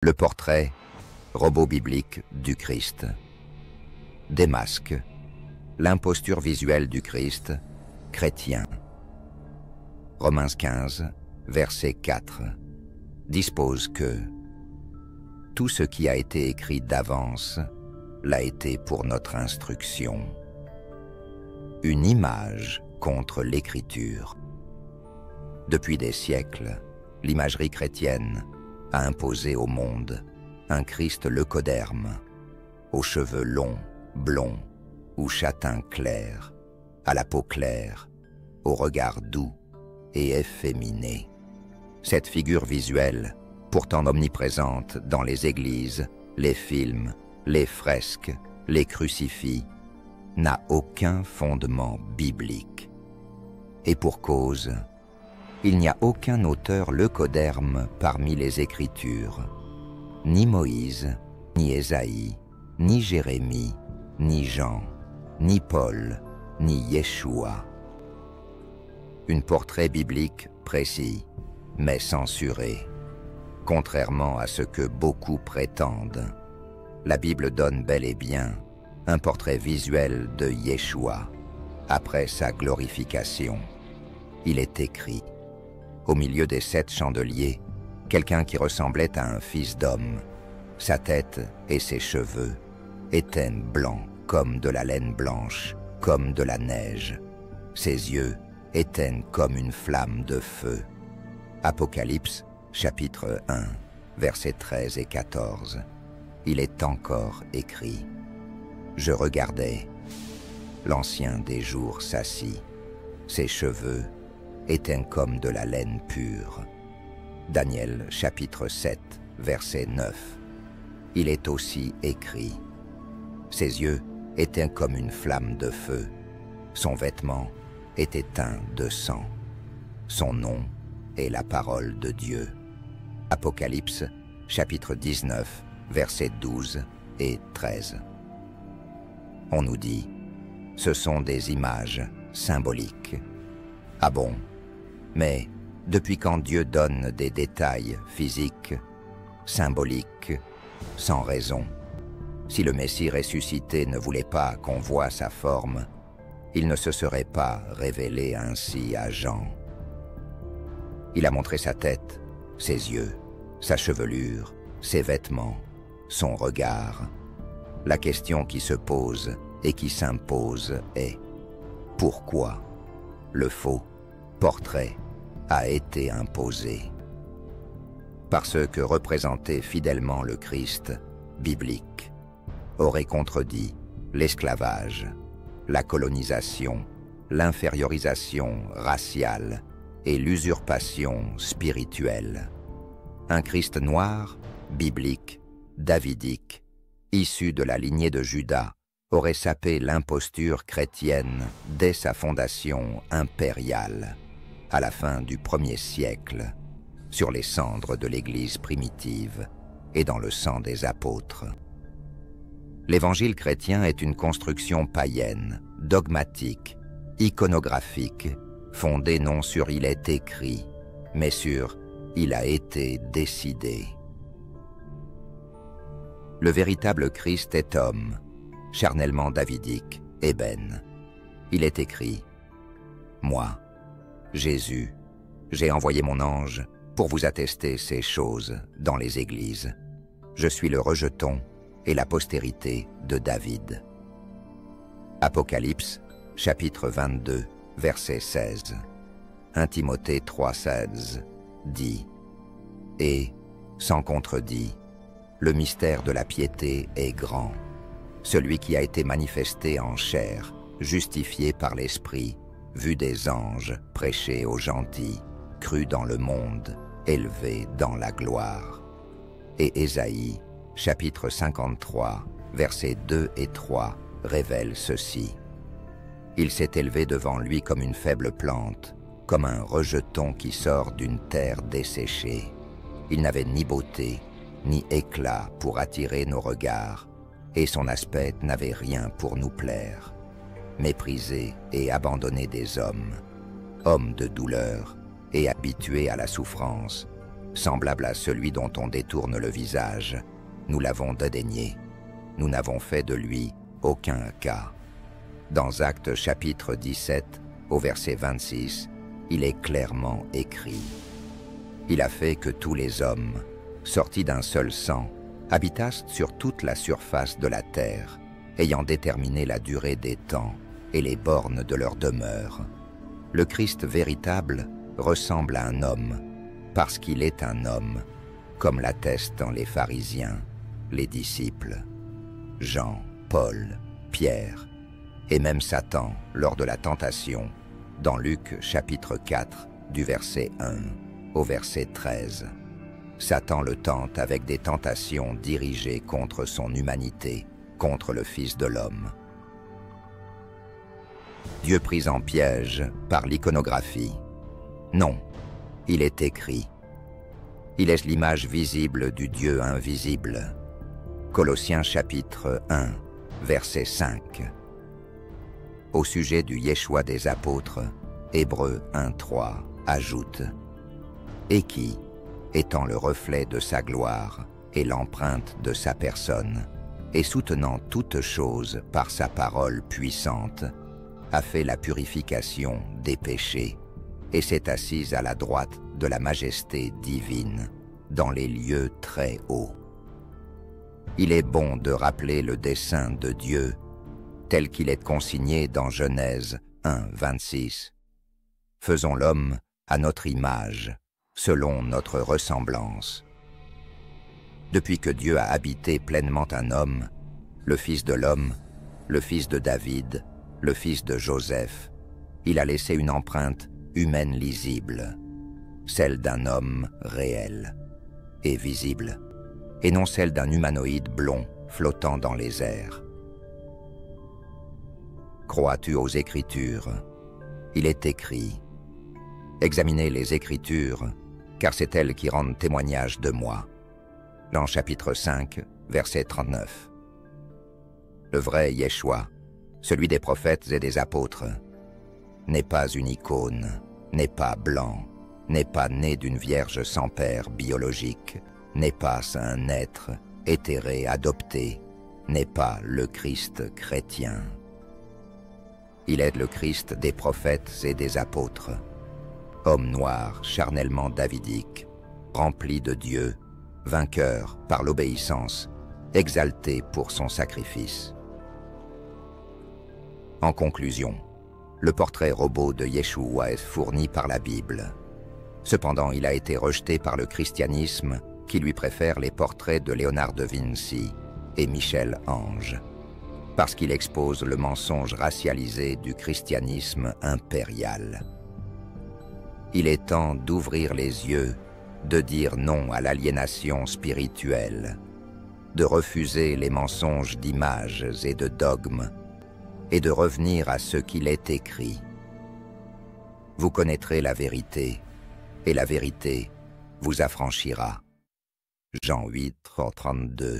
Le portrait, robot biblique du Christ. Des masques, l'imposture visuelle du Christ, chrétien. Romains 15, verset 4, dispose que tout ce qui a été écrit d'avance l'a été pour notre instruction. Une image contre l'écriture. Depuis des siècles, l'imagerie chrétienne a imposé au monde un Christ leucoderme, aux cheveux longs, blonds ou châtain clair, à la peau claire, au regard doux et efféminé. Cette figure visuelle, pourtant omniprésente dans les églises, les films, les fresques, les crucifix, n'a aucun fondement biblique. Et pour cause, il n'y a aucun auteur leucoderme parmi les Écritures, ni Moïse, ni Ésaïe, ni Jérémie, ni Jean, ni Paul, ni Yeshua. Un portrait biblique précis, mais censuré. Contrairement à ce que beaucoup prétendent, la Bible donne bel et bien un portrait visuel de Yeshua après sa glorification. Il est écrit: au milieu des 7 chandeliers, quelqu'un qui ressemblait à un fils d'homme. Sa tête et ses cheveux étaient blancs comme de la laine blanche, comme de la neige. Ses yeux étaient comme une flamme de feu. Apocalypse, chapitre 1, versets 13 et 14. Il est encore écrit: je regardais, l'ancien des jours s'assit, ses cheveux étaient comme de la laine pure. Daniel chapitre 7, verset 9. Il est aussi écrit: ses yeux étaient comme une flamme de feu, son vêtement était teint de sang. Son nom est la parole de Dieu. Apocalypse chapitre 19, versets 12 et 13. On nous dit: ce sont des images symboliques. Ah bon? Mais depuis quand Dieu donne des détails physiques, symboliques, sans raison? Si le Messie ressuscité ne voulait pas qu'on voie sa forme, il ne se serait pas révélé ainsi à Jean. Il a montré sa tête, ses yeux, sa chevelure, ses vêtements, son regard. La question qui se pose et qui s'impose est: pourquoi le faux portrait a été imposé? Parce que représenter fidèlement le Christ biblique aurait contredit l'esclavage, la colonisation, l'infériorisation raciale et l'usurpation spirituelle. Un Christ noir, biblique, davidique, issu de la lignée de Juda, aurait sapé l'imposture chrétienne dès sa fondation impériale, à la fin du 1er siècle, sur les cendres de l'Église primitive et dans le sang des apôtres. L'Évangile chrétien est une construction païenne, dogmatique, iconographique, fondée non sur « il est écrit », mais sur « il a été décidé ». Le véritable Christ est homme, charnellement davidique, ébène. Il est écrit: moi, Jésus, j'ai envoyé mon ange pour vous attester ces choses dans les églises. Je suis le rejeton et la postérité de David. Apocalypse, chapitre 22, verset 16. 1 Timothée 3,16 dit: et, sans contredit, le mystère de la piété est grand. Celui qui a été manifesté en chair, justifié par l'Esprit, vu des anges, prêché aux gentils, cru dans le monde, élevé dans la gloire. Et Ésaïe, chapitre 53, versets 2 et 3, révèle ceci: il s'est élevé devant lui comme une faible plante, comme un rejeton qui sort d'une terre desséchée. Il n'avait ni beauté, ni éclat pour attirer nos regards, et son aspect n'avait rien pour nous plaire. Méprisé et abandonné des hommes, homme de douleur et habitué à la souffrance, semblable à celui dont on détourne le visage, nous l'avons dédaigné. Nous n'avons fait de lui aucun cas. Dans Actes chapitre 17, au verset 26, il est clairement écrit: Il a fait que tous les hommes, sortis d'un seul sang, habitassent sur toute la surface de la terre, ayant déterminé la durée des temps et les bornes de leur demeure. Le Christ véritable ressemble à un homme, parce qu'il est un homme, comme l'attestent les pharisiens, les disciples, Jean, Paul, Pierre, et même Satan lors de la tentation, dans Luc chapitre 4, du verset 1 au verset 13. Satan le tente avec des tentations dirigées contre son humanité, contre le Fils de l'homme. Dieu pris en piège par l'iconographie. Non, il est écrit. Il est l'image visible du Dieu invisible. Colossiens chapitre 1, verset 5. Au sujet du Yeshua des apôtres, Hébreux 1.3 ajoute: Et qui, étant le reflet de sa gloire et l'empreinte de sa personne, et soutenant toutes choses par sa parole puissante, a fait la purification des péchés, et s'est assise à la droite de la majesté divine, dans les lieux très hauts. Il est bon de rappeler le dessein de Dieu, tel qu'il est consigné dans Genèse 1, 26. Faisons l'homme à notre image, selon notre ressemblance. Depuis que Dieu a habité pleinement un homme, le Fils de l'homme, le Fils de David, le Fils de Joseph, il a laissé une empreinte humaine lisible, celle d'un homme réel et visible, et non celle d'un humanoïde blond flottant dans les airs. Crois-tu aux Écritures? Il est écrit: Examinez les Écritures, car c'est elles qui rendent témoignage de moi. Jean chapitre 5, verset 39. Le vrai Yeshua, celui des prophètes et des apôtres, n'est pas une icône, n'est pas blanc, n'est pas né d'une vierge sans père biologique, n'est pas un être éthéré adopté, n'est pas le Christ chrétien. Il est le Christ des prophètes et des apôtres, homme noir charnellement davidique, rempli de Dieu, vainqueur par l'obéissance, exalté pour son sacrifice. En conclusion, le portrait robot de Yeshua est fourni par la Bible. Cependant, il a été rejeté par le christianisme qui lui préfère les portraits de Léonard de Vinci et Michel-Ange, parce qu'il expose le mensonge racialisé du christianisme impérial. Il est temps d'ouvrir les yeux, de dire non à l'aliénation spirituelle, de refuser les mensonges d'images et de dogmes, et de revenir à ce qu'il est écrit. Vous connaîtrez la vérité, et la vérité vous affranchira. Jean 8, 32.